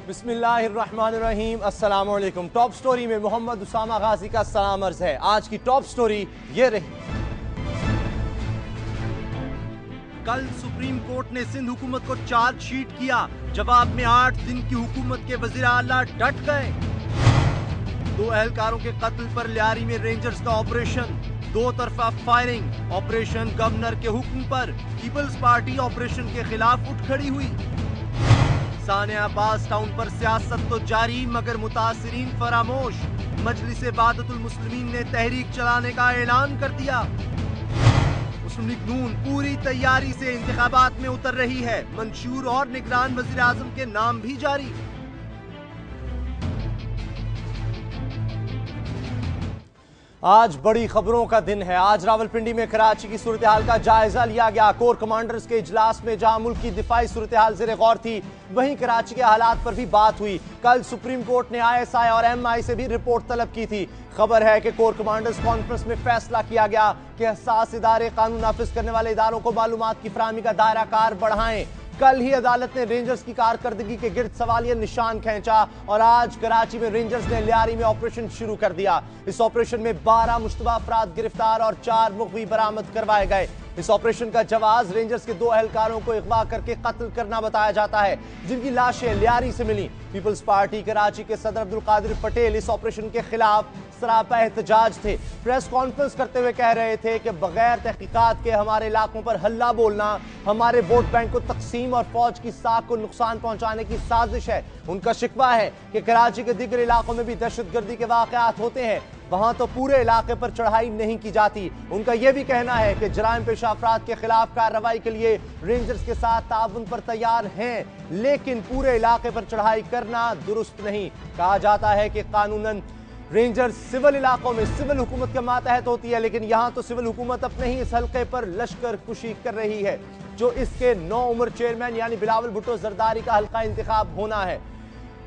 बिस्मिल्लाहिर्रहमानिर्रहीम, अस्सलाम वालेकुम। टॉप स्टोरी में मोहम्मद उसामा गाजी का सलाम अर्ज है। आज की टॉप स्टोरी ये रही। कल सुप्रीम कोर्ट ने सिंध हुकूमत को चार्जशीट किया। जवाब में 8 दिन की हुकूमत के वजीर आला डट गए। 2 एहलकारों के कत्ल पर लियारी में रेंजर्स का ऑपरेशन, 2 तरफा फायरिंग। ऑपरेशन गवर्नर के हुक्म पर पीपल्स पार्टी ऑपरेशन के खिलाफ उठ खड़ी हुई। सानिया अब्बास टाउन पर सियासत तो जारी मगर मुतासिरीन फरामोश। मजलिस वाहदतुल मुस्लिमीन ने तहरीक चलाने का ऐलान कर दिया। मुस्लिम लीग नून पूरी तैयारी से इंतखाबात में उतर रही है। मंशूर और निगरान वजीर आजम के नाम भी जारी। आज बड़ी खबरों का दिन है। आज रावलपिंडी में कराची की सूरत हाल का जायजा लिया गया। कोर कमांडर्स के इजलास में जहां मुल्क की दिफाई सूरत हाल ज़ेरे गौर थी, वहीं कराची के हालात पर भी बात हुई। कल सुप्रीम कोर्ट ने ISI और MI से भी रिपोर्ट तलब की थी। खबर है कि कोर कमांडर्स कॉन्फ्रेंस में फैसला किया गया कि हसास इदारे कानून नाफिज करने वाले इदारों को मालूमात की फराहमी का दायरा कार बढ़ाएं। कल ही अदालत ने रेंजर्स की कारकर्दगी के गिर्द सवालिया निशान खींचा और आज कराची में रेंजर्स ने लियारी में ऑपरेशन शुरू कर दिया। इस ऑपरेशन में 12 मुश्तबा अफराद गिरफ्तार और 4 मुखवी बरामद करवाए गए। इस ऑपरेशन का जवाब रेंजर्स के 2 एहलकारों को अगवा करके कत्ल करना बताया जाता है, जिनकी लाशें लियारी से मिली। पीपल्स पार्टी कराची के सदर अब्दुल कादिर पटेल इस ऑपरेशन के खिलाफ सरापा एहतजाज थे। प्रेस कॉन्फ्रेंस करते हुए कह रहे थे कि बगैर तहकीकात के हमारे इलाकों पर हल्ला बोलना हमारे वोट बैंक को तकसीम और फौज की साख को नुकसान पहुंचाने की साजिश है। उनका शिकवा है कि कराची के दीगर इलाकों में भी दहशतगर्दी के वाकयात होते हैं, वहां तो पूरे इलाके पर चढ़ाई नहीं की जाती। उनका यह भी कहना है कि जराइम पेशा अफराद के खिलाफ कार्रवाई के लिए रेंजर्स के साथ ताउन पर तैयार हैं, लेकिन पूरे इलाके पर चढ़ाई करना दुरुस्त नहीं। कहा जाता है कि कानूनन रेंजर्स सिविल इलाकों में सिविल हुकूमत के मातहत होती है, लेकिन यहां तो सिविल हुकूमत अपने ही इस हल्के पर लश्कर कुशी कर रही है। जो इसके 9 उम्र चेयरमैन यानी बिलावल भुट्टो जरदारी का हल्का इंतखाब होना है।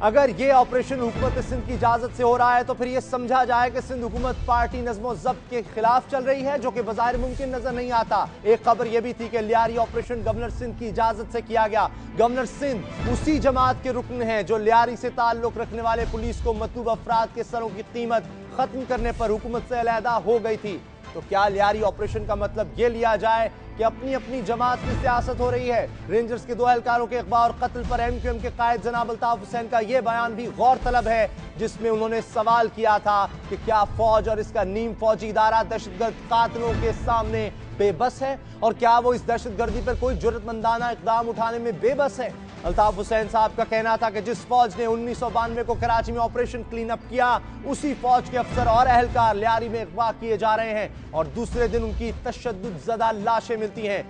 अगर यह ऑपरेशन हुकूमत सिंध की इजाजत से हो रहा है तो फिर यह समझा जाए कि सिंध हुकूमत पार्टी नज़्मो ज़ब्त के खिलाफ चल रही है, जो कि बज़ाहिर मुमकिन नजर नहीं आता। एक खबर यह भी थी कि लियारी ऑपरेशन गवर्नर सिंध की इजाजत से किया गया। गवर्नर सिंध उसी जमात के रुकन हैं जो लियारी से ताल्लुक रखने वाले पुलिस को मतलूब अफराद के सरों की कीमत खत्म करने पर हुकूमत से अलहदा हो गई थी। तो क्या लियारी ऑपरेशन का मतलब यह लिया जाए कि अपनी अपनी जमात की सियासत हो रही है? रेंजर्स के 2 एहलकारों के अगवा और कत्ल पर MQM के कायद जनाब अल्ताफ हुसैन का यह बयान भी गौर तलब है, जिसमें उन्होंने सवाल किया था कि क्या फौज और इसका नीम फौजी इदारा दहशतगर्द कातलों के सामने बेबस है और क्या वो इस दहशतगर्दी पर कोई जुर्रतमंदाना इकदाम उठाने में बेबस है? अल्ताफ हुसैन साहब का कहना था कि जिस फौज ने 1992 को कराची में ऑपरेशन क्लीन अप किया, उसी फौज के अफसर और एहलकार लियारी में अगवा किए जा रहे हैं और दूसरे दिन उनकी तशद्दुद ज़दा लाशें मिलती हैं।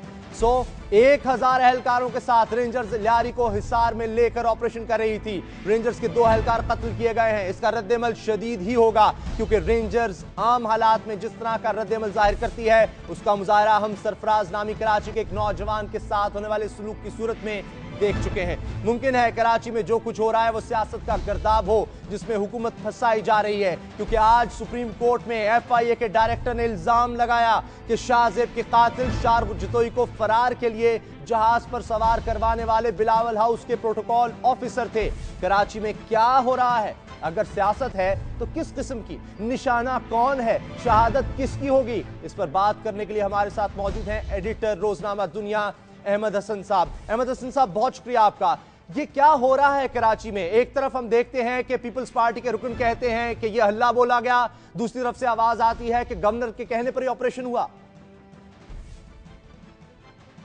1000 एहलकारों के साथ रेंजर्स लियारी को हिसार में लेकर ऑपरेशन कर रही थी। रेंजर्स के 2 एहलकार कत्ल किए गए हैं। इसका रद्देमल शदीद ही होगा, क्योंकि रेंजर्स आम हालात में जिस तरह का रद्देमल जाहिर करती है, उसका मुजाहरा हम सरफराज नामी कराची के एक नौजवान के साथ होने वाले सलूक की सूरत में देख चुके हैं। मुमकिन है कराची में जो कुछ हो रहा है वो सियासत का गर्दाब हो, जिसमें हुकूमत फंसाई जा रही है, क्योंकि आज सुप्रीम कोर्ट में FIA के डायरेक्टर ने इल्जाम लगाया कि शाहजेब के कातिल शार जतोई को फरार के लिए जहाज पर सवार करवाने वाले बिलावल हाउस के प्रोटोकॉल ऑफिसर थे। कराची में क्या हो रहा है? अगर सियासत है तो किस किस्म की? निशाना कौन है? शहादत किसकी होगी? इस पर बात करने के लिए हमारे साथ मौजूद हैं एडिटर रोजनामा दुनिया अहमद हसन साहब। अहमद हसन साहब, बहुत शुक्रिया आपका। ये क्या हो रहा है कराची में? एक तरफ हम देखते हैं कि पीपल्स पार्टी के रुकन कहते हैं कि यह हल्ला बोला गया, दूसरी तरफ से आवाज आती है कि गवर्नर के कहने पर ही ऑपरेशन हुआ।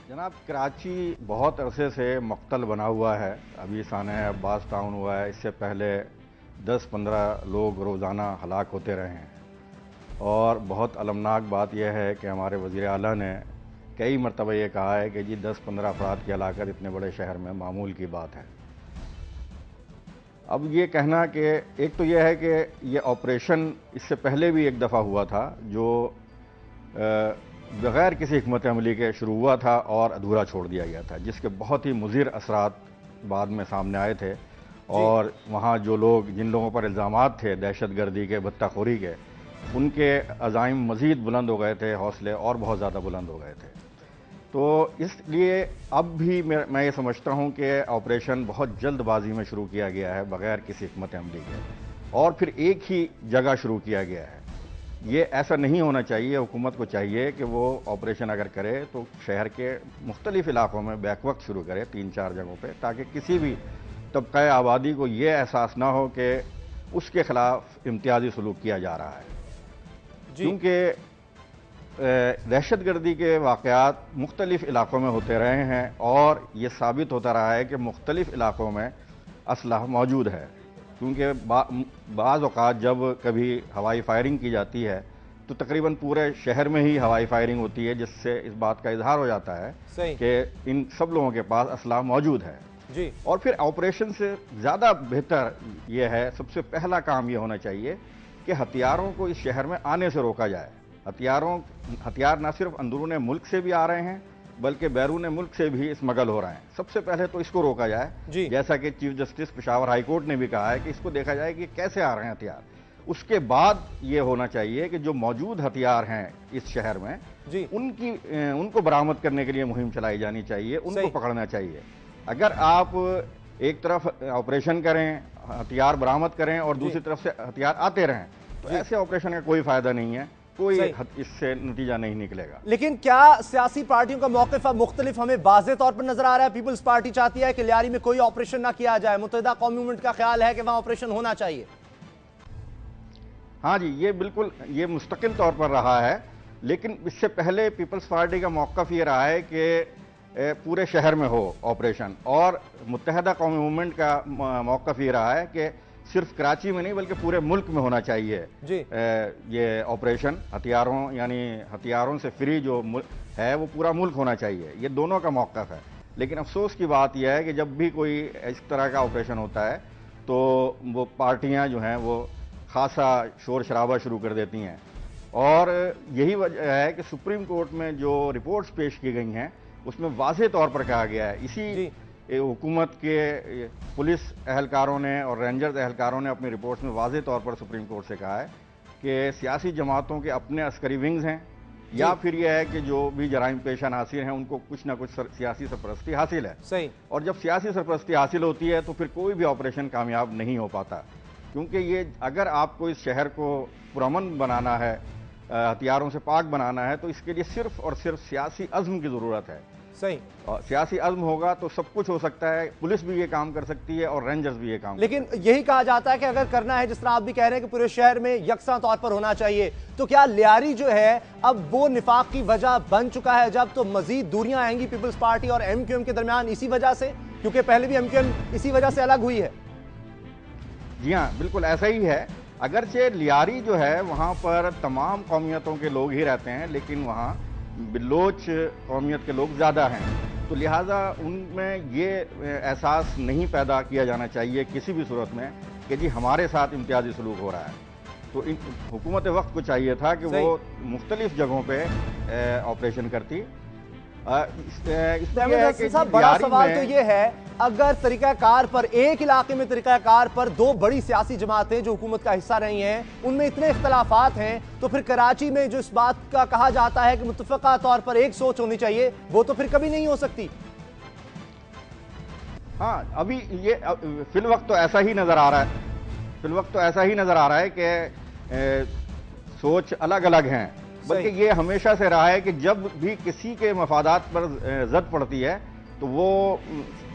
जनाब, कराची बहुत अरसे से मक्तल बना हुआ है। अभी सानिया अब्बास टाउन हुआ है, इससे पहले 10-15 लोग रोज़ाना हलाक होते रहे हैं और बहुत अलमनाक बात यह है कि हमारे वज़ीर आला ने कई मरतबा ये कहा है कि जी 10-15 अफराद की हलाकत इतने बड़े शहर में मामूल की बात है। अब ये कहना कि एक तो यह है कि ये ऑपरेशन इससे पहले भी एक दफ़ा हुआ था, जो बग़ैर किसी हिकमत अमली के शुरू हुआ था और अधूरा छोड़ दिया गया था, जिसके बहुत ही मुज़िर असरात बाद में सामने आए थे और वहाँ जो लोग, जिन लोगों पर इल्ज़ामात थे दहशतगर्दी के, बत्ताखोरी के, उनके अज़ाइम मज़ीद बुलंद हो गए थे, हौसले और बहुत ज़्यादा बुलंद हो गए थे। तो इसलिए अब भी मैं ये समझता हूं कि ऑपरेशन बहुत जल्दबाजी में शुरू किया गया है, बगैर किसी हिकमत अमली के, और फिर एक ही जगह शुरू किया गया है। ये ऐसा नहीं होना चाहिए। हुकूमत को चाहिए कि वो ऑपरेशन अगर करे तो शहर के मुख्तलिफ इलाकों में बैक वक्त शुरू करे, 3-4 जगहों पे, ताकि किसी भी तबका आबादी को ये एहसास ना हो कि उसके खिलाफ इम्तियाजी सलूक किया जा रहा है। क्योंकि दहशतगर्दी के वाक़यात मुख्तलिफ इलाकों में होते रहे हैं और ये साबित होता रहा है कि मुख्तलिफ इलाकों में असलहा मौजूद है। क्योंकि बाज़ औक़ात जब कभी हवाई फायरिंग की जाती है तो तकरीबन पूरे शहर में ही हवाई फायरिंग होती है, जिससे इस बात का इजहार हो जाता है कि इन सब लोगों के पास असलहा मौजूद है जी। और फिर ऑपरेशन से ज़्यादा बेहतर यह है, सबसे पहला काम यह होना चाहिए कि हथियारों को इस शहर में आने से रोका जाए। हथियार न सिर्फ अंदरून मुल्क से भी आ रहे हैं बल्कि बैरून मुल्क से भी स्मगल हो रहे हैं। सबसे पहले तो इसको रोका जाए, जैसा कि chief justice Peshawar high court ने भी कहा है कि इसको देखा जाए कि कैसे आ रहे हैं हथियार। उसके बाद ये होना चाहिए कि जो मौजूद हथियार हैं इस शहर में उनको बरामद करने के लिए मुहिम चलाई जानी चाहिए, उनको पकड़ना चाहिए। अगर आप एक तरफ ऑपरेशन करें, हथियार बरामद करें और दूसरी तरफ से हथियार आते रहें तो ऐसे ऑपरेशन का कोई फायदा नहीं है, कोई इससे नतीजा नहीं निकलेगा। लेकिन क्या सियासी पार्टियों का मौक़िफ़ अब मुख्तलिफ हमें वाज़े तौर पर नजर आ रहा है? पीपल्स पार्टी चाहती है कि लियारी में कोई ऑपरेशन ना किया जाए, मुत्तहिदा कौमी मूवमेंट का ख्याल है कि वहां ऑपरेशन होना चाहिए। हाँ जी, ये बिल्कुल ये मुस्तकिल तौर पर रहा है, लेकिन इससे पहले पीपल्स पार्टी का मौक़िफ़ ये रहा है कि पूरे शहर में हो ऑपरेशन, और मुत्तहिदा कौमी मूवमेंट का मौक़िफ़ ये रहा है कि सिर्फ कराची में नहीं बल्कि पूरे मुल्क में होना चाहिए ये ऑपरेशन। हथियारों से फ्री जो है वो पूरा मुल्क होना चाहिए, ये दोनों का मौक़िफ़ है। लेकिन अफसोस की बात यह है कि जब भी कोई इस तरह का ऑपरेशन होता है तो वो पार्टियां जो हैं वो खासा शोर शराबा शुरू कर देती हैं, और यही वजह है कि सुप्रीम कोर्ट में जो रिपोर्ट्स पेश की गई हैं उसमें वाज़े तौर पर कहा गया है, इसी हुकूमत के पुलिस एहलकारों ने और रेंजर्स एहलकारों ने अपनी रिपोर्ट्स में वाज़े तौर पर सुप्रीम कोर्ट से कहा है कि सियासी जमातों के अपने अस्करी विंग्स हैं, या फिर यह है कि जो भी जराइम पेशा नासिर हैं उनको कुछ ना कुछ सियासी सरपरस्ती हासिल है। सही। और जब सियासी सरपरस्ती हासिल होती है तो फिर कोई भी ऑपरेशन कामयाब नहीं हो पाता, क्योंकि ये अगर आपको इस शहर को पुरअमन बनाना है, हथियारों से पाक बनाना है, तो इसके लिए सिर्फ और सिर्फ सियासी अज़्म की ज़रूरत है। सही। और सियासी अज़्म होगा तो सब कुछ हो सकता है, पुलिस भी ये काम कर सकती है और रेंजर्स भी ये काम। लेकिन यही कहा जाता है कि अगर करना है, जिस तरह आप भी कह रहे हैं कि पूरे शहर में यकसा तौर पर होना चाहिए, तो क्या लियारी जो है अब वो निफाक की वजह बन चुका है? जब तो मजीद दूरियां आएंगी पीपल्स पार्टी और एमक्यूएम के दरमियान इसी वजह से, क्योंकि पहले भी एमक्यूएम इसी वजह से अलग हुई है। जी हाँ, बिल्कुल ऐसा ही है। अगरचे लियारी जो है वहाँ पर तमाम कौमियतों के लोग ही रहते हैं, लेकिन वहाँ बिलोच कौमियत के लोग ज़्यादा हैं, तो लिहाजा उनमें ये एहसास नहीं पैदा किया जाना चाहिए किसी भी सूरत में कि जी हमारे साथ इम्तियाजी सलूक हो रहा है। तो हुकूमत वक्त को चाहिए था कि वो मुख्तलिफ जगहों पे ऑपरेशन करती। बड़ा सवाल तो ये है, अगर तरीकाकार पर एक इलाके में तरीकाकार पर दो बड़ी सियासी जमातें जो हुकूमत का हिस्सा रही हैं उनमें इतने इख्तलाफात हैं, तो फिर कराची में जो इस बात का कहा जाता है कि मुत्तफ़क़ा तौर पर एक सोच होनी चाहिए, वो तो फिर कभी नहीं हो सकती। हाँ, अभी ये फिल वक्त तो ऐसा ही नजर आ रहा है, कि सोच अलग अलग हैं, बल्कि ये हमेशा से रहा है कि जब भी किसी के मफादात पर जद पड़ती है तो वो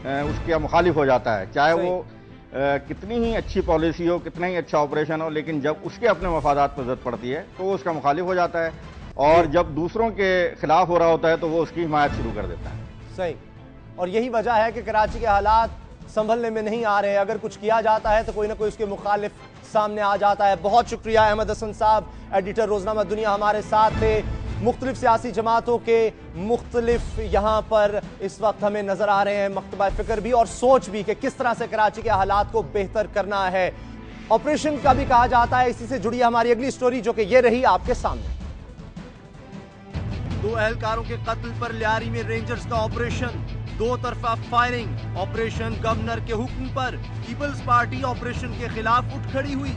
उसके मुखालिफ हो जाता है, चाहे वो कितनी ही अच्छी पॉलिसी हो, कितना ही अच्छा ऑपरेशन हो, लेकिन जब उसके अपने मफादात पर जद पड़ती है तो वो उसका मुखालिफ हो जाता है, और जब दूसरों के खिलाफ हो रहा होता है तो वो उसकी हिमायत शुरू कर देता है। सही। और यही वजह है कि कराची के हालात संभलने में नहीं आ रहे। अगर कुछ किया जाता है तो कोई ना कोई उसके मुखालिफ सामने आ जाता है। बहुत शुक्रिया अहमद हसन साहब, एडिटर रोजनामा दुनिया हमारे साथ थे। मुख्तलिफ सियासी जमातों के मुख्तलिफ यहाँ पर इस वक्त हमें नजर आ रहे हैं मकतबा फिक्र भी और सोच भी कि किस तरह से कराची के हालात को बेहतर करना है। ऑपरेशन का भी कहा जाता है। इसी से जुड़ी हमारी अगली स्टोरी जो कि ये रही आपके सामने। 2 एहलकारों के कत्ल पर लियारी में रेंजर्स का ऑपरेशन, 2 तरफा फायरिंग। ऑपरेशन गवर्नर के हुक्म पर पीपल्स पार्टी ऑपरेशन के खिलाफ उठ खड़ी हुई।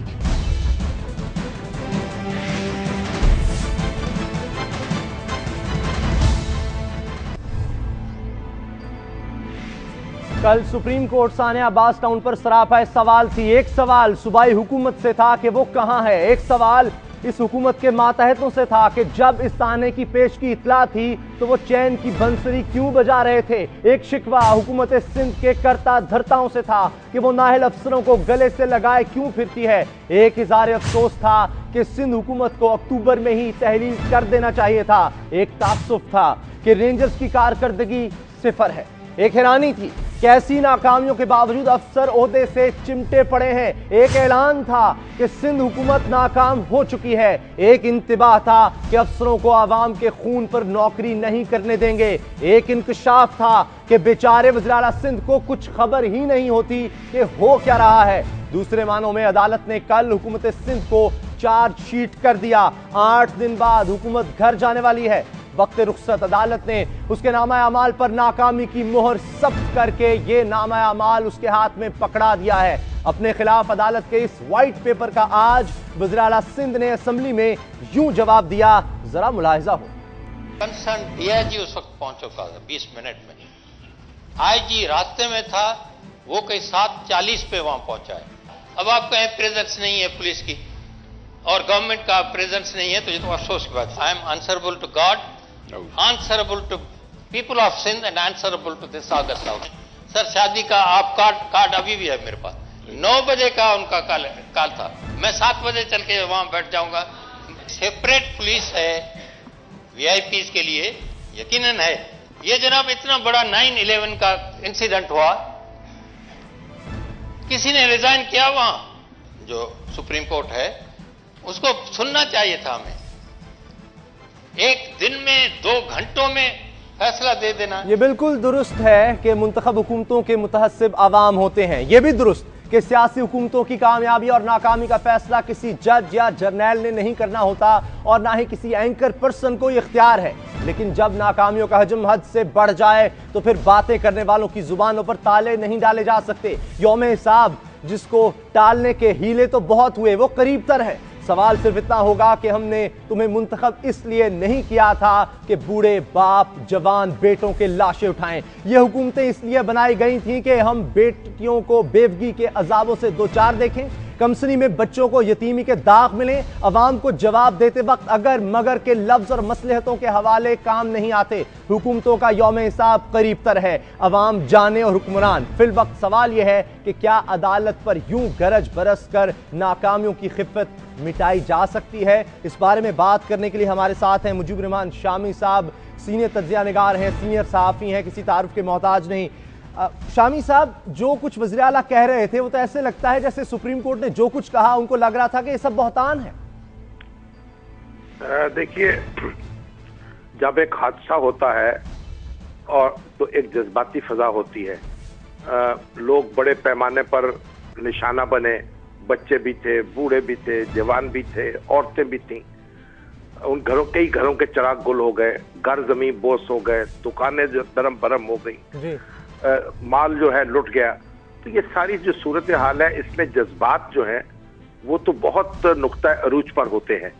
कल supreme court Sania Abbas town पर सरापा सवाल थी। एक सवाल सूबाई हुकूमत से था कि वो कहां है, एक सवाल इस हुकूमत के मातहतों से था कि जब इस ताने की पेश की इतला थी तो वो चैन की बंसुरी क्यों बजा रहे थे। एक शिकवा हुकूमत सिंध के करता धरताओं से था कि वो नाहल अफसरों को गले से लगाए क्यों फिरती है। एक इज़हार अफसोस था कि सिंध हुकूमत को अक्टूबर में ही तहलील कर देना चाहिए था। एक तासुफ था कि रेंजर्स की कारकर्दगी सिफर है। एक हैरानी थी कि ऐसी नाकामियों के बावजूद अफसर ओहदे से चिमटे पड़े हैं। एक ऐलान था कि सिंध हुकूमत नाकाम हो चुकी है। एक इंतबाह था कि अफसरों को आवाम के खून पर नौकरी नहीं करने देंगे। एक इंकशाफ था कि बेचारे वज़ीर आला सिंध को कुछ खबर ही नहीं होती कि हो क्या रहा है। दूसरे मानों में अदालत ने कल हुकूमत सिंध को चार्जशीट कर दिया। 8 दिन बाद हुकूमत घर जाने वाली है। वक्त रुखसत अदालत ने उसके नामा अमाल पर नाकामी की मोहर सख्त करके ये नामा अमाल उसके हाथ में पकड़ा दिया है। अपने खिलाफ अदालत के इस व्हाइट पेपर का आज वज़ीर आला सिंध ने असेंबली में यूं जवाब दिया, जरा मुलाहिजा हो। कंसर्न डीआईजी उस वक्त पहुंच चुका था 20 मिनट में। आईजी रास्ते में था, वो कहीं 7:40 पे वहां पहुंचा है। अब आप कहें प्रेजेंस नहीं है पुलिस की और गवर्नमेंट का प्रेजेंस नहीं है तो ये तो अफसोस की बात है। I am answerable to God, answerable to people of Sindh and answerable to this august house. Sir शादी का आप कार्ड अभी भी है मेरे पास। 9 बजे का उनका काल था, मैं 7 बजे चल के वहां बैठ जाऊंगा। सेपरेट पुलिस है वीआईपीज के लिए, यकीनन है। ये जनाब इतना बड़ा 9/11 का इंसिडेंट हुआ, किसी ने रिजाइन किया वहां, जो सुप्रीम कोर्ट है उसको सुनना चाहिए था हमें। एक दिन में 2 घंटों में फैसला दे देना। ये बिल्कुल दुरुस्त है कि मुंतखब हुकूमतों के मुतहस्सिब आवाम होते हैं। ये भी दुरुस्त कि सियासी हुकूमतों की कामयाबी और नाकामी का फैसला किसी जज या जर्नैल ने नहीं करना होता और ना ही किसी एंकर पर्सन को इख्तियार है। लेकिन जब नाकामियों का हजम हद से बढ़ जाए तो फिर बातें करने वालों की जुबानों पर ताले नहीं डाले जा सकते। यौम हिसाब जिसको टालने के हीले तो बहुत हुए, वो करीब तर है। सवाल सिर्फ इतना होगा कि हमने तुम्हें मुंतखब इसलिए नहीं किया था कि बूढ़े बाप जवान बेटों के लाशें उठाएं। ये हुकूमतें इसलिए बनाई गई थीं कि हम बेटियों को बेवगी के अजाबों से दो चार देखें, कमसनी में बच्चों को यतीमी के दाग मिले। अवाम को जवाब देते वक्त अगर मगर के लफ्ज और मसलहतों के हवाले काम नहीं आते। हुकूमतों का यौम हिसाब करीब तर है, अवाम जाने और हुक्मरान। फिल वक्त सवाल यह है कि क्या अदालत पर यूं गरज बरस कर नाकामियों की खिफ़त मिटाई जा सकती है। इस बारे में बात करने के लिए हमारे साथ हैं मुजीब रहमान शामी साहब, सीनियर तज्ज़िया निगार हैं, सीनियर सहाफ़ी हैं, किसी तारुफ के मोहताज नहीं। शामी साहब, जो कुछ वज़ीर आला कह रहे थे वो तो ऐसे लगता है जैसे सुप्रीम कोर्ट ने जो कुछ कहा उनको लग रहा था कि ये सब बहतान है। देखिए, जब एक हादसा होता है और तो एक जज्बाती फजा होती है, लोग बड़े पैमाने पर निशाना बने, बच्चे भी थे, बूढ़े भी थे, जवान भी थे, औरतें भी थीं। उन कई घरों के चिराग गुल हो गए, घर जमीन बोस हो गए, दुकानें जो दरम बरम हो गई, माल जो है लुट गया। तो ये सारी जो सूरत हाल है, इसमें जज्बात जो है वो तो बहुत नुक्ता अरूज पर होते हैं।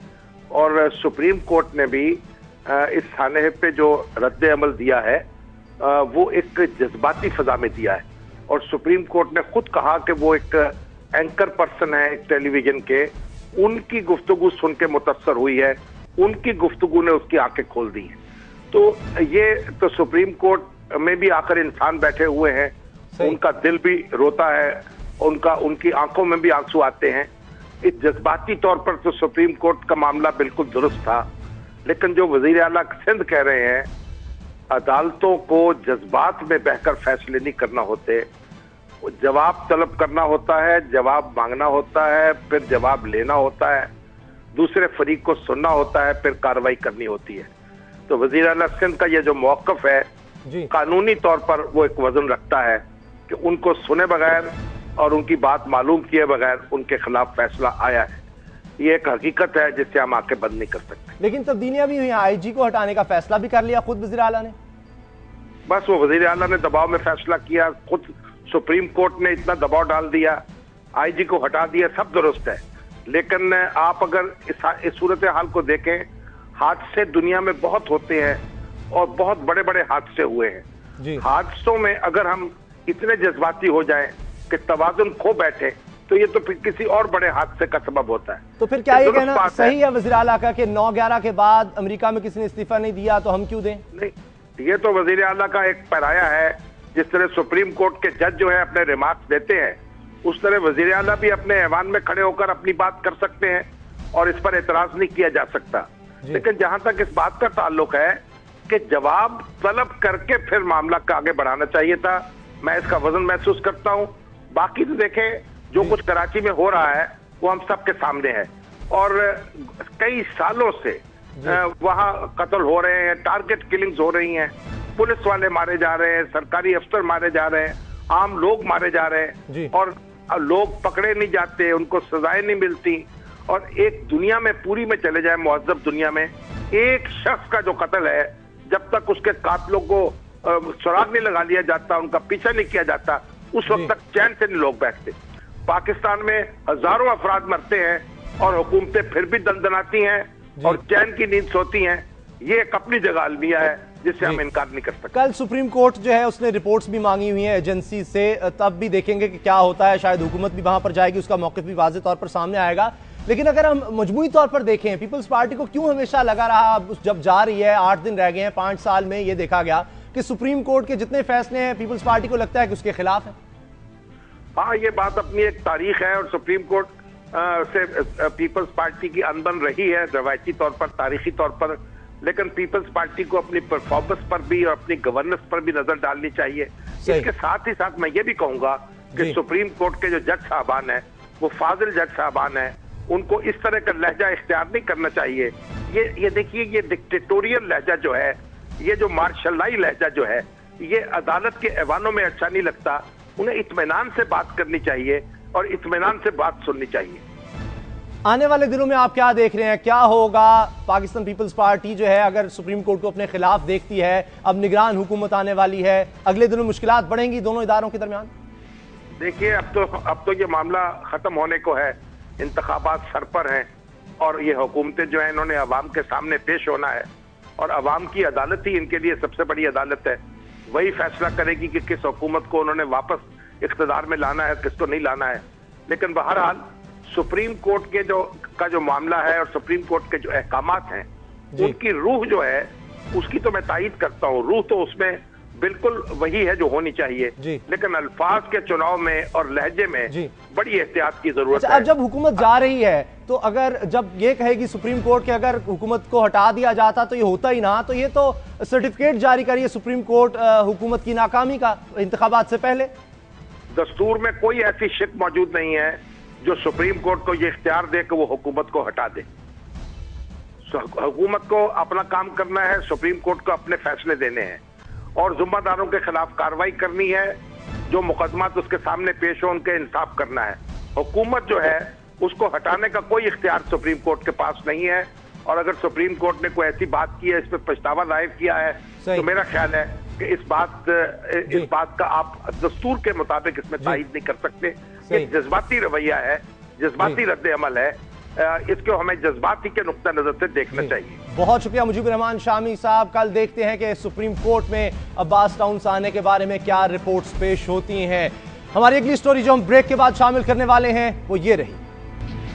और सुप्रीम कोर्ट ने भी इस सानहे पे जो रद्द अमल दिया है वो एक जज्बाती फजा में दिया है। और सुप्रीम कोर्ट ने खुद कहा कि वो एक एंकर पर्सन है एक टेलीविजन के, उनकी गुफ्तगू सुन के मुतअस्सर हुई है, उनकी गुफ्तगू ने उसकी आंखें खोल दी हैं। तो ये तो सुप्रीम कोर्ट में भी आकर इंसान बैठे हुए हैं, उनका दिल भी रोता है, उनकी आंखों में भी आंसू आते हैं। इस जज्बाती तौर पर तो सुप्रीम कोर्ट का मामला बिल्कुल दुरुस्त था, लेकिन जो वजीर आला सिंध कह रहे हैं अदालतों को जज्बात में बहकर फैसले नहीं करना होते, जवाब तलब करना होता है, जवाब मांगना होता है, फिर जवाब लेना होता है, दूसरे फरीक को सुनना होता है, फिर कार्रवाई करनी होती है। तो वजीर आला सिंध का ये जो मौक़िफ़ है कानूनी तौर पर वो एक वजन रखता है कि उनको सुने बगैर और उनकी बात मालूम किए बगैर उनके खिलाफ फैसला आया है। ये एक हकीकत है जिससे हम आंखें बंद नहीं कर सकते। लेकिन तब्दीलियां भी हुई, आईजी को हटाने का फैसला भी कर लिया खुद वज़ीर आला ने। बस वो वज़ीर आला ने दबाव में फैसला किया, खुद सुप्रीम कोर्ट ने इतना दबाव डाल दिया, आईजी को हटा दिया, सब दुरुस्त है। लेकिन आप अगर इस सूरत हाल को देखें, हादसे दुनिया में बहुत होते हैं और बहुत बड़े बड़े हादसे हुए हैं। हादसों में अगर हम इतने जज्बाती हो जाएं कि तवाजुन खो बैठे, तो ये तो फिर किसी और बड़े हादसे का सबब होता है। तो फिर क्या ये कहना सही है वज़ीर आला का कि 9/11 के बाद अमेरिका में किसी ने इस्तीफा नहीं दिया तो हम क्यों दें? नहीं, ये तो वज़ीर आला का एक पराया है। जिस तरह सुप्रीम कोर्ट के जज जो है अपने रिमार्क्स देते हैं, उस तरह वज़ीर आला भी अपने ऐवान में खड़े होकर अपनी बात कर सकते हैं और इस पर एतराज नहीं किया जा सकता। लेकिन जहां तक इस बात का ताल्लुक है कि जवाब तलब करके फिर मामला का आगे बढ़ाना चाहिए था, मैं इसका वजन महसूस करता हूं। बाकी तो देखें, जो कुछ कराची में हो रहा है वो हम सबके सामने है और कई सालों से वहां कत्ल हो रहे हैं, टारगेट किलिंग्स हो रही हैं, पुलिस वाले मारे जा रहे हैं, सरकारी अफसर मारे जा रहे हैं, आम लोग मारे जा रहे हैं और लोग पकड़े नहीं जाते, उनको सजाएं नहीं मिलती। और एक दुनिया में पूरी में चले जाए, मुअज़्ज़ब दुनिया में, एक शख्स का जो कत्ल है, जब तक उसके कातिलों को सुराग नहीं लगा लिया जाता, उनका पीछा नहीं किया जाता, उस वक्त तक चैन से नहीं लोग बैठते। पाकिस्तान में हजारों अफराद मरते हैं और हुकूमतें फिर भी दंदनाती हैं और चैन की नींद सोती हैं। ये एक अपनी जगह अलमिया है जिससे हम इनकार नहीं कर सकते। कल सुप्रीम कोर्ट जो है उसने रिपोर्ट्स भी मांगी हुई हैं एजेंसी से, तब भी देखेंगे कि क्या होता है। शायद हुकूमत भी वहां पर जाएगी, उसका मौक़िफ़ भी वाज़ेह तौर पर सामने आएगा। लेकिन अगर हम मजमूई तौर पर देखें, पीपल्स पार्टी को क्यों हमेशा लगा रहा, जब जा रही है, 8 दिन रह गए हैं 5 साल में, ये देखा गया कि सुप्रीम कोर्ट के जितने फैसले हैं पीपल्स पार्टी को लगता है कि उसके खिलाफ है। हाँ, ये बात अपनी एक तारीख है और सुप्रीम कोर्ट से पीपल्स पार्टी की अनबन रही है रवायती तौर पर, तारीखी तौर पर। लेकिन पीपल्स पार्टी को अपनी परफॉर्मेंस पर भी और अपनी गवर्नेंस पर भी नजर डालनी चाहिए। इसके साथ ही साथ मैं ये भी कहूंगा कि सुप्रीम कोर्ट के जो जज साहबान है वो फाजिल जज साहबान है, उनको इस तरह का लहजा इख्तियार नहीं करना चाहिए। ये देखिए, ये डिक्टेटोरियल लहजा जो है, ये जो मार्शलाई लहजा जो है, ये अदालत के ऐवानों में अच्छा नहीं लगता। उन्हें इत्मीनान से बात करनी चाहिए और इत्मीनान से बात सुननी चाहिए। आने वाले दिनों में आप क्या देख रहे हैं, क्या होगा? पाकिस्तान पीपल्स पार्टी जो है अगर सुप्रीम कोर्ट को अपने खिलाफ देखती है, अब निगरान हुकूमत आने वाली है, अगले दिनों मुश्किलात बढ़ेंगी दोनों इदारों के दरमियान? देखिए, अब तो ये मामला खत्म होने को है, इंतखाबात सर पर हैं और ये हुकूमतें जो है इन्होंने अवाम के सामने पेश होना है और अवाम की अदालत ही इनके लिए सबसे बड़ी अदालत है। वही फैसला करेगी कि किस हुकूमत को उन्होंने वापस इख्तिदार में लाना है, किसको नहीं लाना है। लेकिन बहरहाल सुप्रीम कोर्ट के जो मामला है और सुप्रीम कोर्ट के जो अहकामात हैं, उनकी रूह जो है उसकी तो मैं तायीद करता हूँ। रूह तो उसमें बिल्कुल वही है जो होनी चाहिए, लेकिन अल्फाज के चुनाव में और लहजे में बड़ी एहतियात की जरूरत है। अब जब हुकूमत जा रही है तो अगर जब ये कहेगी सुप्रीम कोर्ट के अगर हुकूमत को हटा दिया जाता तो ये होता ही ना, तो ये तो सर्टिफिकेट जारी करिए सुप्रीम कोर्ट हुकूमत की नाकामी का इंतखाबात से पहले। दस्तूर में कोई ऐसी शिक मौजूद नहीं है जो सुप्रीम कोर्ट को ये इख्तियार दे कि वो हुकूमत को हटा दे। हुकूमत को अपना काम करना है, सुप्रीम कोर्ट को अपने फैसले देने हैं और जुम्मेदारों के खिलाफ कार्रवाई करनी है। जो मुकदमात उसके सामने पेश हो उनके इंसाफ करना है। हुकूमत जो है उसको हटाने का कोई इख्तियार सुप्रीम कोर्ट के पास नहीं है और अगर सुप्रीम कोर्ट ने कोई ऐसी बात की है, इस पर पछतावा जाहिर किया है, तो मेरा ख्याल है कि इस बात का आप दस्तूर के मुताबिक इसमें तायीद नहीं कर सकते। ये जज्बाती रवैया है, जज्बाती रद्द अमल है, इसको हमें जज्बाती के नुक्ता नजर से देखना चाहिए। बहुत शुक्रिया मुजीबुर रहमान शामी साहब। कल देखते हैं कि सुप्रीम कोर्ट में अब्बास टाउन से आने के बारे में क्या रिपोर्ट्स पेश होती हैं। हमारी अगली स्टोरी जो हम ब्रेक के बाद शामिल करने वाले हैं वो ये रही।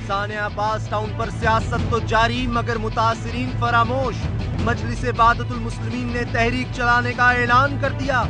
सानिया अब्बास टाउन पर सियासत तो जारी मगर मुतासिरीन फरामोश। मजलिस इबादतुल मुस्लिमीन ने तहरीक चलाने का ऐलान कर दिया।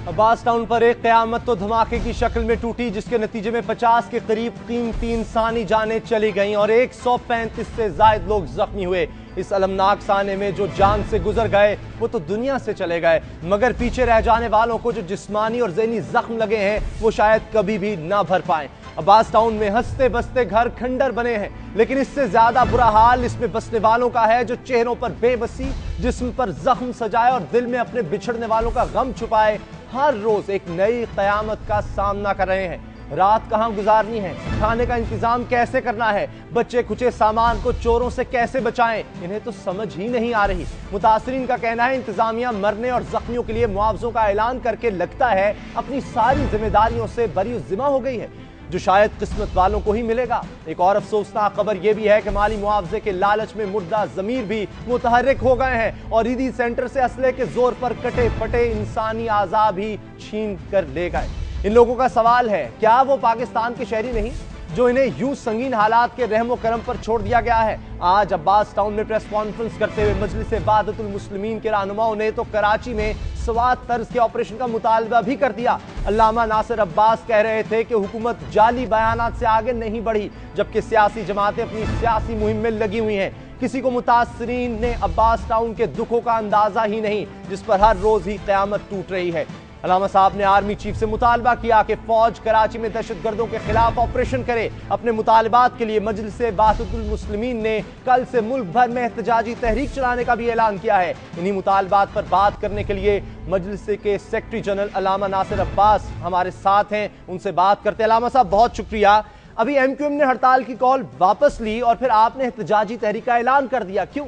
अब्बास टाउन पर एक क़यामत तो धमाके की शक्ल में टूटी, जिसके नतीजे में 50 के करीब कीमती इंसानी जानें चली गईं और 135 से ज्यादा लोग जख्मी हुए। इस अलमनाक साने में जो जान से गुजर गए वो तो दुनिया से चले गए, मगर पीछे रह जाने वालों को जो जिस्मानी और ज़हनी जख्म लगे हैं वो शायद कभी भी ना भर पाएं। अब्बास टाउन में हंसते बसते घर खंडर बने हैं, लेकिन इससे ज्यादा बुरा हाल इसमें बसने वालों का है जो चेहरों पर बेबसी, जिस्म पर जख्म सजाए और दिल में अपने बिछड़ने वालों का गम छुपाए हर रोज एक नई कयामत का सामना कर रहे हैं। रात कहां गुजारनी है, खाने का इंतजाम कैसे करना है, बच्चे कुचे सामान को चोरों से कैसे बचाएं, इन्हें तो समझ ही नहीं आ रही। मुतासरीन का कहना है इंतजामिया मरने और जख्मियों के लिए मुआवजों का ऐलान करके लगता है अपनी सारी जिम्मेदारियों से बरी जिम्मा हो गई है। जो शायद किस्मत वालों को ही मिलेगा। एक और अफसोसनाक खबर यह भी है कि माली मुआवजे के लालच में मुर्दा ज़मीर भी मुतहर्रिक हो गए हैं और ईदी सेंटर से असले के जोर पर कटे फटे इंसानी आज़ा भी छीन कर ले गए। इन लोगों का सवाल है, क्या वो पाकिस्तान के शहरी नहीं जो इन्हें यूं संगीन हालात के रहमो करम पर छोड़ दिया गया है? आज अब्बास टाउन में प्रेस कॉन्फ्रेंस करते हुए मजलिस वादतुल मुस्लिमीन के रहनुमाओं ने तो कराची में स्वात तर्ज के ऑपरेशन का मुतालबा भी कर दिया। अल्लामा नासिर अब्बास कह रहे थे कि हुकूमत जाली बयानात से आगे नहीं बढ़ी, जबकि सियासी जमातें अपनी सियासी मुहिम में लगी हुई हैं। किसी को मुतासरीन ने अब्बास टाउन के दुखों का अंदाजा ही नहीं, जिस पर हर रोज ही क़यामत टूट रही है। अल्लामा साहब ने आर्मी चीफ से मुतालबा किया कि फौज कराची में दहशतगर्दों के खिलाफ ऑपरेशन करे। अपने मुतालबात के लिए मजलिस वादतुल मुस्लिमीन ने कल से मुल्क भर में एहतजाजी तहरीक चलाने का भी ऐलान किया है। इन्हीं मुतालबात पर बात करने के लिए मजलिस के सेक्रेटरी जनरल अल्लामा नासिर अब्बास हमारे साथ हैं, उनसे बात करते हैं। अल्लामा साहब बहुत शुक्रिया। अभी MQM ने हड़ताल की कॉल वापस ली और फिर आपने एहतजाजी तहरीक का ऐलान कर दिया, क्यों?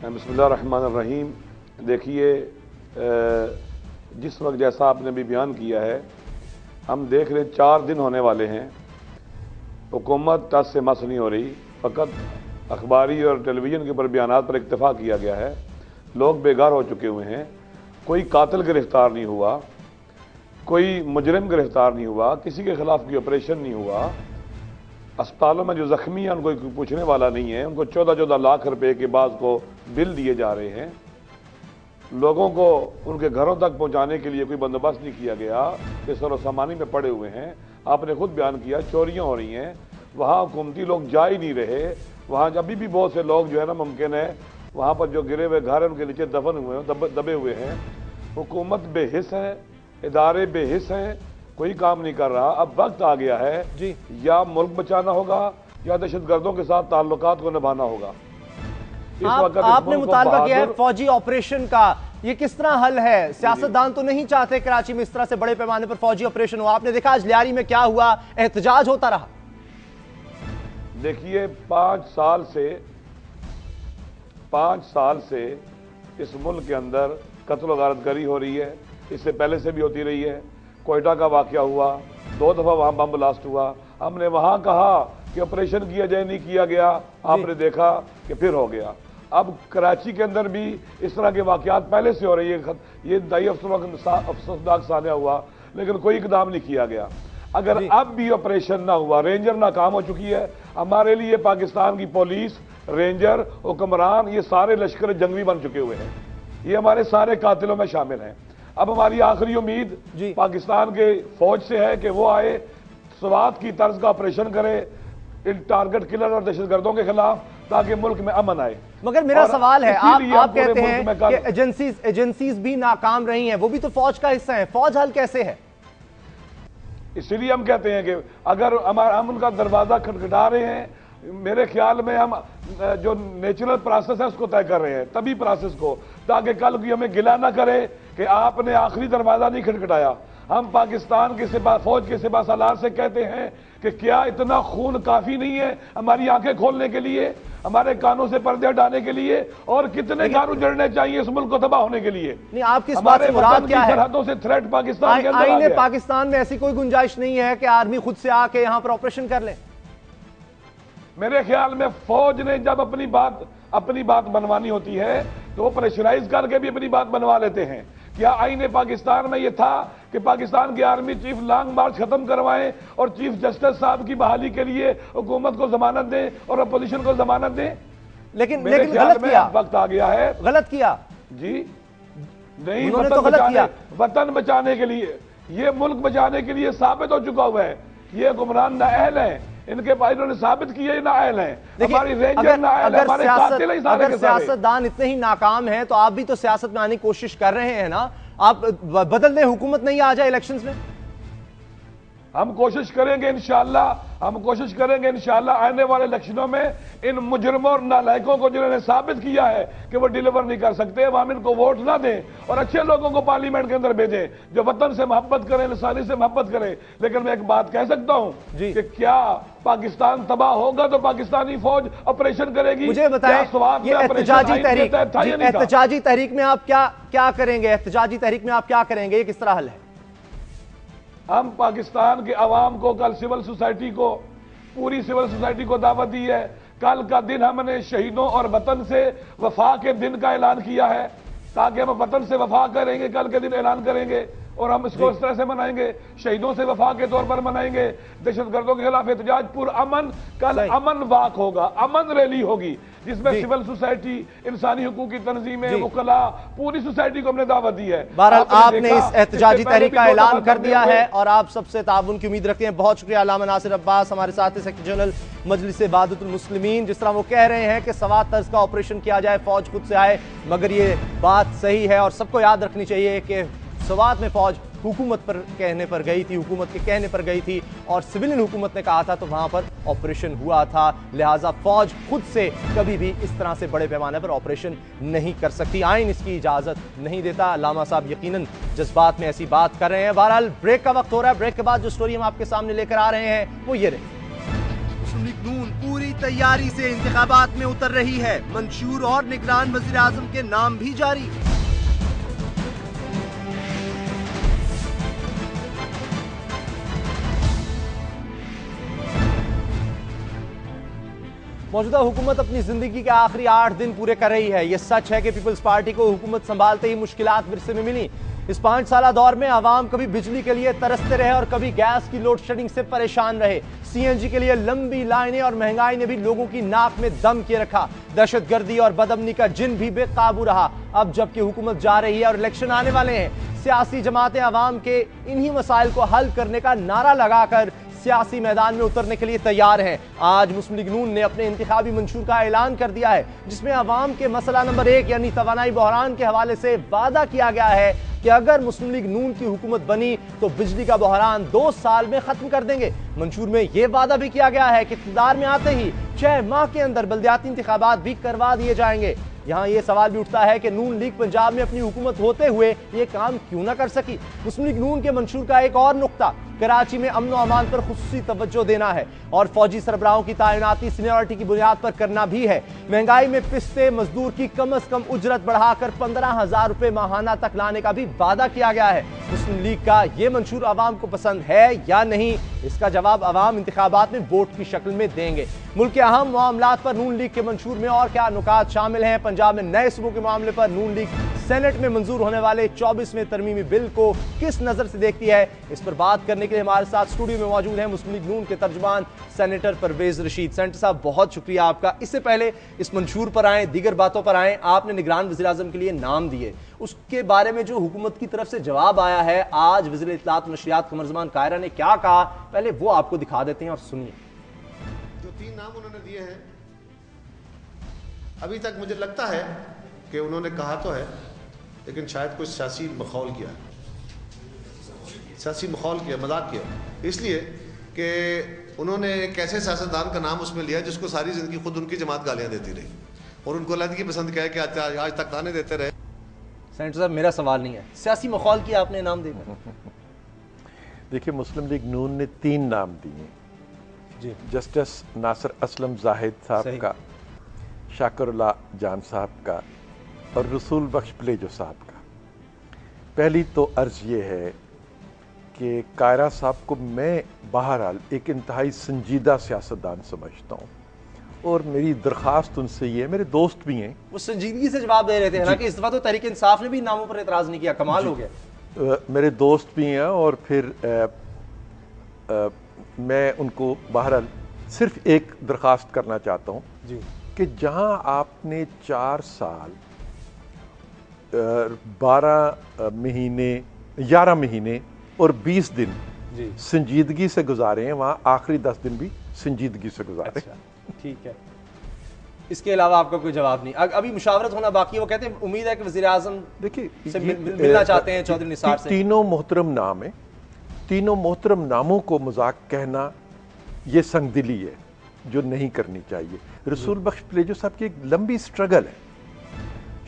बिस्मिल्लाहिर्रहमानिर्रहीम। देखिए, जिस वक्त जैसा आपने भी बयान किया है, हम देख रहे 4 दिन होने वाले हैं, हुकूमत टस से मस नहीं हो रही। फ़कत अखबारी और टेलीविज़न के ऊपर बयानात पर इक्तफा किया गया है। लोग बेघर हो चुके हुए हैं। कोई कातिल गिरफ्तार नहीं हुआ, कोई मुजरिम गिरफ्तार नहीं हुआ, किसी के खिलाफ कोई ऑपरेशन नहीं हुआ। अस्पतालों में जो जख्मी हैं उनको कोई पूछने वाला नहीं है। उनको 14-14 लाख रुपए के बाद को बिल दिए जा रहे हैं। लोगों को उनके घरों तक पहुंचाने के लिए कोई बंदोबस्त नहीं किया गया। ये सरो सामानी में पड़े हुए हैं। आपने खुद बयान किया, चोरियां हो रही हैं। वहाँ हुकूमती लोग जा ही नहीं रहे। वहाँ अभी भी बहुत से लोग जो है ना, मुमकिन है वहाँ पर जो गिरे हुए घर हैं उनके नीचे दफन हुए हैं, दबे हुए हैं। हुकूमत बेहिस है, इदारे बेहिस हैं, कोई काम नहीं कर रहा। अब वक्त आ गया है जी, या मुल्क बचाना होगा या दहशतगर्दों के साथ ताल्लुकात को निभाना होगा। आपने मुतालबा किया है फौजी ऑपरेशन का, ये किस तरह हल है? सियासतदान तो नहीं चाहते कराची में इस तरह से बड़े पैमाने पर फौजी ऑपरेशन हो। आपने देखा आज लियारी में क्या हुआ, एहतजाज होता रहा। देखिए, 5 साल से इस मुल्क के अंदर कत्ल व गारतगरी हो रही है। इससे पहले से भी होती रही है। कोयटा का वाकया हुआ, 2 दफा वहां बम ब्लास्ट हुआ। हमने वहां कहा कि ऑपरेशन किया जाए, नहीं किया गया। आपने देखा कि फिर हो गया। अब कराची के अंदर भी इस तरह के वाकयात पहले से हो रही है। ये दाई अफसोसनाक सान्या हुआ, लेकिन कोई इकदाम नहीं किया गया। अगर अब भी ऑपरेशन ना हुआ, रेंजर नाकाम हो चुकी है। हमारे लिए पाकिस्तान की पुलिस, रेंजर, हुक्मरान, ये सारे लश्कर जंगवी बन चुके हुए हैं। ये हमारे सारे कातिलों में शामिल हैं। अब हमारी आखिरी उम्मीद पाकिस्तान के फौज से है कि वो आए, स्वात की तर्ज का ऑपरेशन करे इन टारगेट किलर और दहशतगर्दों के खिलाफ, ताकि मुल्क में अमन आए। मगर मेरा सवाल है, आप कहते हैं कि एजेंसीज भी नाकाम रही हैं, वो भी तो फौज का हिस्सा है। फौज हल कैसे है? इसीलिए हम कहते हैं कि अगर हम उनका दरवाजा खटखटा रहे हैं, मेरे ख्याल में हम जो नेचुरल प्रोसेस है उसको तय कर रहे हैं, तभी प्रोसेस को, ताकि कल की हमें गिला ना करे कि आपने आखिरी दरवाजा नहीं खटखटाया। हम पाकिस्तान के फौज के सिपा सालार से कहते हैं कि क्या इतना खून काफी नहीं है हमारी आंखें खोलने के लिए, हमारे कानों से पर्दे हटाने के लिए, और कितने घर उजड़ने चाहिए इस मुल्क को तबाह होने के लिए? नहीं, आपकी इस बात से मुराद क्या है? सरहदों से थ्रेट पाकिस्तान के अंदर आ गया। पाकिस्तान में ऐसी कोई गुंजाइश नहीं है कि आर्मी खुद से आके यहाँ पर ऑपरेशन कर ले? मेरे ख्याल में फौज ने जब अपनी बात बनवानी होती है तो वो प्रेशराइज करके भी अपनी बात बनवा लेते हैं। क्या आईने पाकिस्तान में ये था कि पाकिस्तान के आर्मी चीफ लॉन्ग मार्च खत्म करवाएं और चीफ जस्टिस साहब की बहाली के लिए हुकूमत को जमानत दें और अपोजिशन को जमानत दें? लेकिन गलत किया। वक्त आ गया है। गलत किया जी नहीं, तो गलत किया। वतन बचाने के लिए, ये मुल्क बचाने के लिए साबित हो चुका हुआ है। ये हुक्मरान नाअहल हैं, इनके भाई ने साबित किए नाअहल हैं। हमारी रेंजर नाअहल, हमारे कातिल हैं सारे के सारे। सियासतदान इतने ही नाकाम हैं तो आप भी तो सियासत में आने की कोशिश कर रहे हैं ना। आप बदल दें, हुकूमत नहीं आ जाए इलेक्शंस में। हम कोशिश करेंगे इंशाल्लाह आने वाले इलेक्शनों में इन मुजरिमों और नालायकों को जिन्होंने साबित किया है कि वो डिलीवर नहीं कर सकते, हम इनको वोट ना दें और अच्छे लोगों को पार्लियामेंट के अंदर भेजें जो वतन से मोहब्बत करें, इंसानी से मोहब्बत करें। लेकिन मैं एक बात कह सकता हूं कि क्या पाकिस्तान तबाह होगा तो पाकिस्तानी फौज ऑपरेशन करेगी? मुझे बताएं, ये एहतजाजी तहरीक में आप क्या करेंगे? एहतजाजी तहरीक में आप क्या करेंगे? ये किस तरह हल है? हम पाकिस्तान के अवाम को, कल सिविल सोसाइटी को, पूरी सिविल सोसाइटी को दावत दी है। कल का दिन हमने शहीदों और वतन से वफा के दिन का ऐलान किया है, ताकि हम वतन से वफा करेंगे, कल के दिन ऐलान करेंगे और हम इसको इस तरह से मनाएंगे, शहीदों से वफा के तौर पर मनाएंगे। दहशतगर्दों के खिलाफ एहतजाज पुरअमन, कल अमन वाक होगा, अमन रैली होगी, जिसमें सिविल सोसाइटी, इंसानी हुकूक की तंजीमें, वकला, पूरी सोसाइटी को हमने दावत दी है। बहरहाल आपने इस एहतजाजी तहरीक का ऐलान कर दिया है और आप सबसे ताउन की उम्मीद रखते हैं। बहुत शुक्रिया अल्लामा नासिर अब्बास, हमारे साथ सेक्रेटरी जनरल मजलिस इबादतुल मुस्लिमीन। जिस तरह वो कह रहे हैं कि सवात तर्ज का ऑपरेशन किया जाए, फौज खुद से आए, मगर ये बात सही है और सबको याद रखनी चाहिए कि सवात में फौज हुकूमत पर कहने पर गई थी, हुकूमत के कहने पर गई थी और सिविलियन हुकूमत ने कहा था तो वहां पर ऑपरेशन हुआ था। लिहाजा फौज खुद से कभी भी इस तरह से बड़े पैमाने पर ऑपरेशन नहीं कर सकती, आइन इसकी इजाजत नहीं देता। अल्लामा साहब यकीनन जज्बात में ऐसी बात कर रहे हैं। बहरहाल ब्रेक का वक्त हो रहा है, ब्रेक के बाद जो स्टोरी हम आपके सामने लेकर आ रहे हैं वो ये रही। मुस्लिम लीग नून पूरी तैयारी से इंतखाबात में उतर रही है, मंशूर और निगरान वजीर आजम के नाम भी जारी। मौजूदा हुकूमत अपनी जिंदगी के आखिरी 8 दिन पूरे कर रही है। यह सच है कि पीपल्स पार्टी को हुकूमत संभालते ही मुश्किलात विरसे में मिली। इस 5 साल दौर में आवाम कभी बिजली के लिए तरसते रहे और कभी गैस की लोड शेडिंग से परेशान रहे। सीएनजी के लिए लंबी लाइनें और महंगाई ने भी लोगों की नाक में दम किए रखा। दहशतगर्दी और बदअमनी का जिन भी बेकाबू रहा। अब जबकि हुकूमत जा रही है और इलेक्शन आने वाले हैं, सियासी जमातें आवाम के इन्हीं मसाइल को हल करने का नारा लगाकर सियासी मैदान में उतरने के लिए तैयार हैं। आज मुस्लिम लीग नून ने अपने इंतखाबी मंशूर का ऐलान कर दिया है, जिसमें अवाम के मसला नंबर 1 यानी तवानाई बहरान के हवाले से वादा किया गया है कि अगर मुस्लिम लीग नून की हुकूमत बनी तो बिजली का बहरान 2 साल में खत्म कर देंगे। मंशूर में यह वादा भी किया गया है कि इक़्तिदार में आते ही 6 माह के अंदर बल्दियाती इंतखाबात भी करवा दिए जाएंगे। यहाँ यह सवाल भी उठता है कि नून लीग पंजाब में अपनी हुकूमत होते हुए ये काम क्यों ना कर सकी। मुस्लिम लीग नून के मंशूर का एक और नुक्ता कराची में अमन व अमान पर खुसूसी तवज्जो देना है और फौजी सरबराहों की तैनाती सीनियरिटी की बुनियाद पर करना भी है। महंगाई में पिसते मजदूर की कम अज कम उजरत बढ़ाकर 15,000 रुपए माहाना तक लाने का भी वादा किया गया है। मुस्लिम लीग का यह मंशूर आवाम को पसंद है या नहीं, इसका जवाब आवाम इंतखाबात में वोट की शक्ल में देंगे। मुल्क के अहम मामलात पर नून लीग के मंशूर में और क्या नुकात शामिल हैं? पंजाब में नए सूबों के मामले पर नून लीग सेनेट में मंजूर होने वाले 24वें तरमीमी बिल को किस नजर से देखती है? इस पर बात करने के लिए हमारे साथ स्टूडियो में मौजूद हैं मुस्लिम लीग नून के तर्जुमान सेनेटर परवेज रशीद। सेनेटर साहब, बहुत शुक्रिया आपका। इससे पहले इस मंशूर पर आए, दीगर बातों पर आए, आपने निगरान वज़ीर आज़म के लिए नाम दिए, उसके बारे में जो हुकूमत की तरफ से जवाब आया है, आज वज़ीर इत्तलात नशरियात कमर ज़मान कायरा ने क्या कहा, पहले वो आपको दिखा देते हैं और सुनिए। जो 3 नाम उन्होंने दिए हैं, अभी तक मुझे लगता है कि उन्होंने कहा तो है, लेकिन शायद कुछ सियासी मखौल किया, सियासी मखौल किया, मजाक किया, इसलिए कि उन्होंने एक ऐसे सियासतदान का नाम उसमें लिया जिसको सारी जिंदगी खुद उनकी जमात गालियां देती रही और उनको लड़की पसंद किया कि आज तक ताने देते रहे। सेनेटर साहब, मेरा सवाल नहीं है, सियासी मखौल किया आपने नाम देकर। देखिए, मुस्लिम लीग नून ने 3 नाम दिए जी। जस्टिस नासिर असलम जाहिद साहब का, शाकिरुल्लाह जान साहब का और रसूल बख्श प्लेजो साहब का। पहली तो अर्ज ये है कि कायरा साहब को मैं बहरहाल एक इंतहाई संजीदा सियासतदान समझता हूँ और मेरी दरख्वास्त उनसे ये है, मेरे दोस्त भी हैं, वो संजीदगी से जवाब दे रहे थे। हालांकि इस दफा तो तहरीक इंसाफ ने भी नामों पर एतराज नहीं किया, कमाल हो गया। मेरे दोस्त भी हैं और फिर मैं उनको बहरहाल सिर्फ एक दरख्वास्त करना चाहता हूँ कि जहाँ आपने 4 साल 12 महीने 11 महीने और 20 दिन संजीदगी से गुजारे हैं, वहाँ आखिरी 10 दिन भी संजीदगी से गुजारे। ठीक है, इसके अलावा आपका कोई जवाब नहीं। अभी मुशावरत होना बाकी है। वो कहते हैं उम्मीद है कि वज़ीर आज़म देखिए से मिलना चाहते हैं चौधरी निसार से। तीनों मोहतरम नाम है, तीनों मोहतरम नामों को मजाक कहना ये संगदिली है जो नहीं करनी चाहिए। रसूल बख्श प्लेजो साहब की एक लंबी स्ट्रगल है।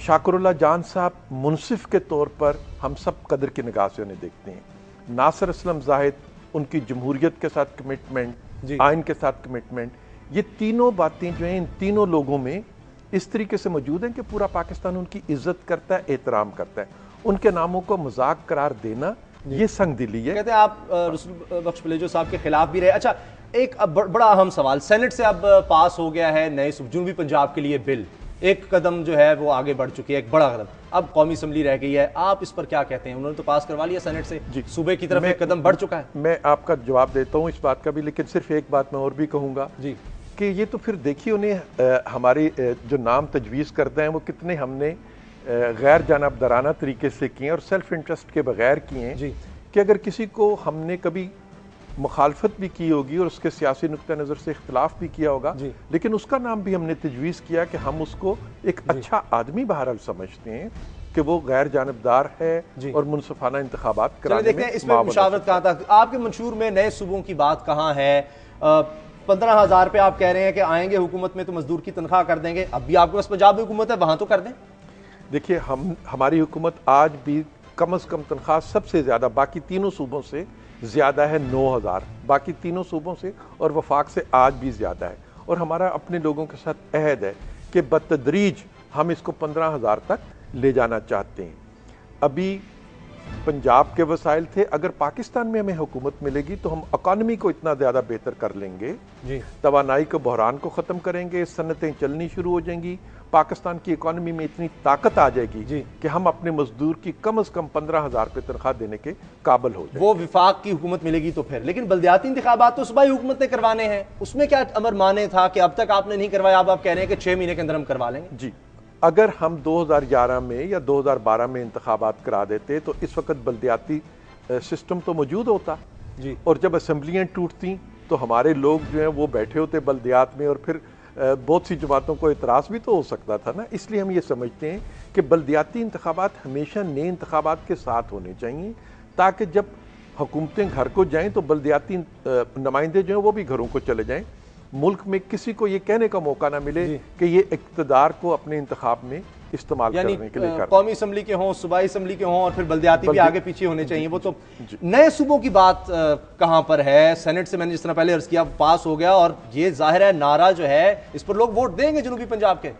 शाकिरुल्लाह जान साहब मुनसिफ के तौर पर हम सब कदर की निगाह से उन्हें देखते हैं। नासिर असलम जाहिद, उनकी जमहूरियत के साथ कमिटमेंट, आइन के साथ कमिटमेंट, ये तीनों बातें जो हैं इन तीनों लोगों में इस तरीके से मौजूद हैं कि पूरा पाकिस्तान उनकी इज्जत करता है, एहतराम करता है। उनके नामों को मजाक करार देना ये संग दिली है। कहते हैं आप रसूल बख्श प्लेजो साहब के खिलाफ भी रहे। अच्छा, एक अब बड़ा अहम सवाल, सेनेट से अब पास हो गया है नए जनूबी पंजाब के लिए बिल, एक कदम जो है वो आगे बढ़ चुकी है, एक बड़ा कदम, अब कौमी असम्बली रह गई है, आप इस पर क्या कहते हैं? उन्होंने तो पास करवा लिया सेनेट से, सूबे की तरफ एक कदम बढ़ चुका है। मैं आपका जवाब देता हूं इस बात का भी, लेकिन सिर्फ एक बात मैं और भी कहूंगा जी कि ये तो फिर देखिए उन्हें हमारे जो नाम तजवीज़ करते हैं वो कितने हमने गैर जानबदाराना तरीके से किए और सेल्फ इंटरेस्ट के बगैर किए जी, कि अगर किसी को हमने कभी मुखालफत भी की होगी और उसके सियासी नुक्ता नज़र से इख्तलाफ भी किया होगा, लेकिन उसका नाम भी हमने तजवीज़ किया कि हम उसको एक अच्छा आदमी बहरहाल समझते हैं कि वो गैर जानबदार है और मुनसफाना इंतखाबात कराने में। देखते हैं इसमें मुशावरत कहाँ तक, आपके मंशूर में नए सूबों की बात कहाँ है? 15,000 पे आप कह रहे हैं कि आएंगे हुकूमत में तो मजदूर की तनख्वाह कर देंगे, अब भी आपके पास पंजाब में हुकूमत है, वहां तो कर दें। देखिए हमारी हुकूमत आज भी कम से कम तनख्वाह सबसे ज्यादा बाकी तीनों सूबों से ज्यादा है, 9,000 बाकी तीनों सूबों से और वफाक से आज भी ज्यादा है। और हमारा अपने लोगों के साथ अहद है कि बतदरीज हम इसको 15,000 तक ले जाना चाहते हैं। अभी पंजाब के वसाइल थे, अगर पाकिस्तान में हमें हुकूमत मिलेगी तो हम इकॉनमी को इतना ज्यादा बेहतर कर लेंगे, तवानाई के बहरान को खत्म करेंगे, सनतें चलनी शुरू हो जाएंगी, पाकिस्तान की इकॉनमी में इतनी ताकत आ जाएगी कि हम अपने मजदूर की कम से कम 15,000 रुपये तनख्वाह देने के काबिल हो जाए। वो विफाक की हुकूमत मिलेगी तो फिर, लेकिन बल्दियाती इंतखाबात तो सूबाई हुकूमत ने करवाने हैं, उसमें क्या अमर माने था कि अब तक आपने नहीं करवाया, अब आप कह रहे हैं कि 6 महीने के अंदर हम करवा लेंगे? जी, अगर हम 2011 में या 2012 में इंतखाबात करा देते तो इस वक्त बल्दियाती सिस्टम तो मौजूद होता जी, और जब असम्बलियाँ टूटती तो हमारे लोग जो हैं वो बैठे होते बल्दियात में और फिर बहुत सी जमातों को इतराज़ भी तो हो सकता था ना। इसलिए हम ये समझते हैं कि बल्दियाती इंतखाबात हमेशा नए इंतखाबात के साथ होने चाहिए, ताकि जब हुकूमतें घर को जाएं तो बल्दियाती नुमाइंदे जो हैं वो भी घरों को चले जाएं, मुल्क में किसी को ये कहने का मौका ना मिले कि ये इक़्तिदार को अपने इंतखाब में इस्तेमाल करने के लिए कौमी असम्बली के हों, सूबाई असम्बली के हों और फिर बल्दियाती भी आगे पीछे होने चाहिए। वो तो नए सूबों की बात कहां पर है? सेनेट से मैंने जिस तरह पहले अर्ज किया पास हो गया और ये जाहिर है नारा जो है इस पर लोग वोट देंगे जनूबी पंजाब के।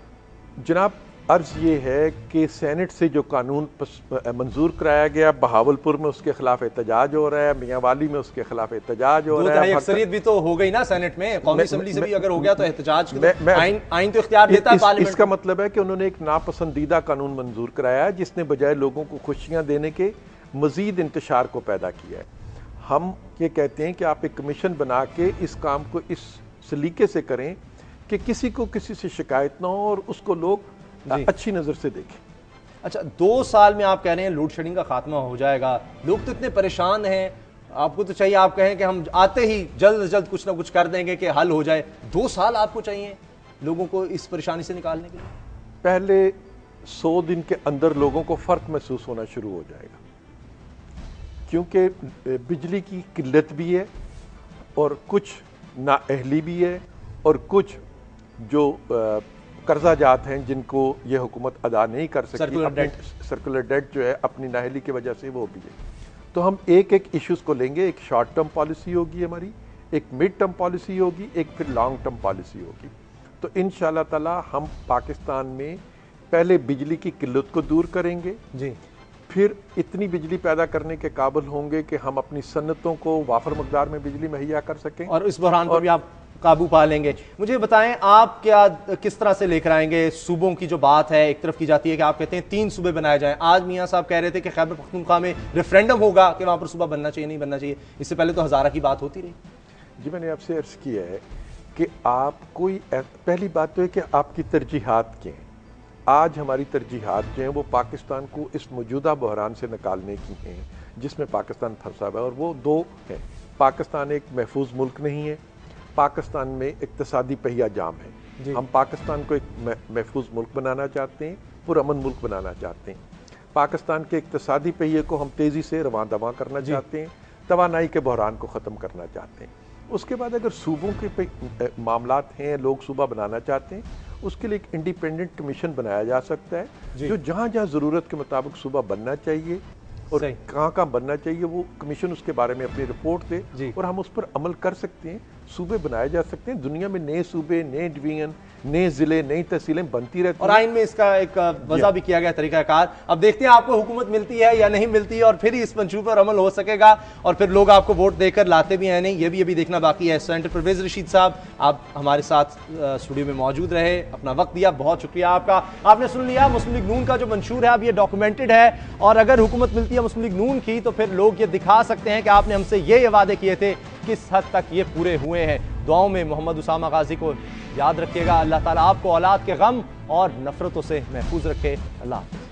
जनाब, अर्ज ये है कि सेनेट से जो कानून मंजूर कराया गया, बहावलपुर में उसके खिलाफ एहतजाज हो रहा है, मियांवाली में उसके खिलाफ एहतजाज हो रहा है, अक्सरियत भी तो हो गई ना सेनेट में, कौमी असम्बली से भी अगर हो गया तो एहतजाज आइन तो इख्तियार देता है पार्लियामेंट। इसका मतलब है कि उन्होंने एक नापसंदीदा कानून मंजूर कराया है जिसने बजाय लोगों को खुशियां देने के मजीद इंतशार को पैदा किया है। हम ये कहते हैं कि आप एक कमीशन बना के इस काम को इस सलीके से करें कि किसी को किसी से शिकायत ना हो और उसको लोग अच्छी नजर से देखें। अच्छा, 2 साल में आप कह रहे हैं लोड शेडिंग का खात्मा हो जाएगा, लोग तो इतने परेशान हैं, आपको तो चाहिए आप कहें कि हम आते ही जल्द से जल्द कुछ ना कुछ कर देंगे कि हल हो जाए। 2 साल आपको चाहिए लोगों को इस परेशानी से निकालने के लिए? पहले 100 दिन के अंदर लोगों को फर्क महसूस होना शुरू हो जाएगा, क्योंकि बिजली की किल्लत भी है और कुछ नाअहली भी है और कुछ जो कर्जा जात हैं जिनको ये हुकूमत अदा नहीं कर सकती, सर्कुलर डेट जो है अपनी नाअहली की वजह से वो भी है। तो हम एक एक इश्यूज को लेंगे, एक शॉर्ट टर्म पॉलिसी होगी हमारी, एक मिड टर्म पॉलिसी होगी, एक फिर लॉन्ग टर्म पॉलिसी होगी। तो इंशाअल्लाह ताला हम पाकिस्तान में पहले बिजली की किल्लत को दूर करेंगे जी, फिर इतनी बिजली पैदा करने के काबिल होंगे कि हम अपनी सन्नतों को वाफर मकदार में बिजली मुहैया कर सकें और इस बहरान पर भी आप काबू पा लेंगे। मुझे बताएं आप क्या किस तरह से लेकर आएंगे सूबों की जो बात है? एक तरफ की जाती है कि आप कहते हैं 3 सूबे बनाए जाएं, आज मियां साहब कह रहे थे कि खैबर पख्तूनख्वा में रेफरेंडम होगा कि वहां पर सूबा बनना चाहिए नहीं बनना चाहिए, इससे पहले तो हज़ारा की बात होती रही। जी, मैंने आपसे अर्ज किया है कि आप कोई पहली बात तो है कि आपकी तरजीहात क्या हैं। आज हमारी तरजीहात जो हैं वो पाकिस्तान को इस मौजूदा बहरान से निकालने की हैं जिसमें पाकिस्तान फंसा हुआ है, और वो 2 हैं। पाकिस्तान एक महफूज मुल्क नहीं है, पाकिस्तान में इक्तिसादी पहिया जाम है। हम पाकिस्तान को एक महफूज मुल्क बनाना चाहते हैं, पुरअमन मुल्क बनाना चाहते हैं। पाकिस्तान के इक्तिसादी पहिए को हम तेज़ी से रवां दवा करना चाहते हैं, तवानाई के बहरान को ख़त्म करना चाहते हैं। उसके बाद अगर सूबों के मामलात हैं, लोग सूबा बनाना चाहते हैं, उसके लिए एक इंडिपेंडेंट कमीशन बनाया जा सकता है जो जहाँ जहाँ ज़रूरत के मुताबिक सूबा बनना चाहिए और कहाँ कहाँ बनना चाहिए वो कमीशन उसके बारे में अपनी रिपोर्ट दे और हम उस पर अमल कर सकते हैं। सूबे बनाए जा सकते हैं। दुनिया में नए सूबे, नए डिवीजन, नए जिले, नई तहसीलें बनती रहती और आइन में इसका एक वजह भी किया गया तरीकाकार। अब देखते हैं आपको हुकूमत मिलती है या नहीं मिलती है, और फिर ही इस मंशूबे पर अमल हो सकेगा, और फिर लोग आपको वोट देकर लाते भी हैं नहीं, ये भी अभी देखना बाकी है। सेनेटर परवेज रशीद साहब, आप हमारे साथ स्टूडियो में मौजूद रहे, अपना वक्त दिया, बहुत शुक्रिया आपका। आपने सुन लिया, मुस्लिम लीग नून का जो मंशूर है अब ये डॉक्यूमेंटेड है, और अगर हुकूमत मिलती है मुस्लिम लीग नून की तो फिर लोग ये दिखा सकते हैं कि आपने हमसे ये वादे किए थे, किस हद तक ये पूरे हुए हैं। दुआओं में मोहम्मद उसामा गाजी को याद रखिएगा। अल्लाह ताला आपको औलाद के गम और नफरतों से महफूज रखे। अल्लाह हाफ़िज़।